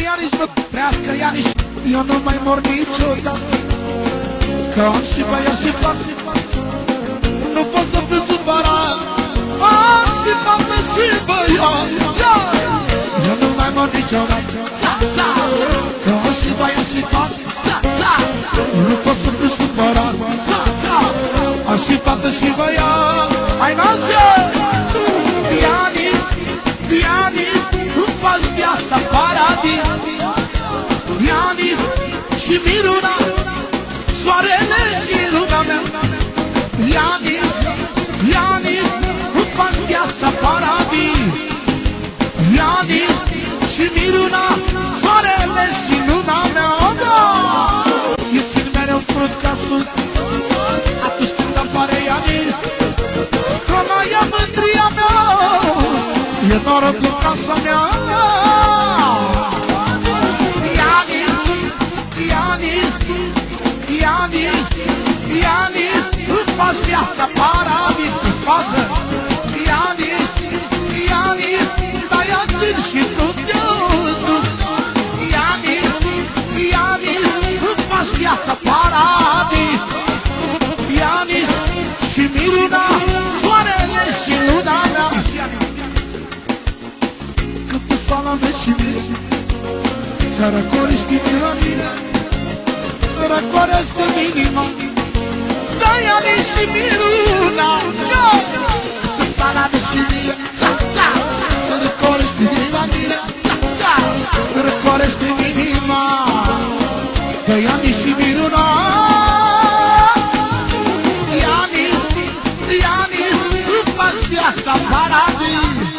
Ianis, mă trească Ianis. Eu nu mai mor niciodată, că am și băiat și fată. Nu pot să fiu supărat, am și fată și băiat. Eu nu mai mor niciodată, că am și băiat și fată. Nu pot să fiu supărat, am și fată și băiat. Hai nașe! Ianis, Ianis, îmi faci viața paradis. Ianis și Miruna, soarele și luna mea. Ianis, Ianis, îmi faci viața paradis. Ianis și Miruna, soarele și luna mea. Eu țin mereu fruntea sus atunci când apare Ianis, că mai e mândria mea, e noroc în casa mea. Ianis, Ianis, Ianis, Ianis, îmi faci viața paradis, îți pasă. Ianis, Ianis, de-aia țin și fruntea sus. Ianis, Ianis, îmi faci viața paradis. Ianis și Miruna, soarele și luna mea. Când tu salame și mine, să răcorești inima, răcorește inima. Da, Ianis și Miruna, salame și mine,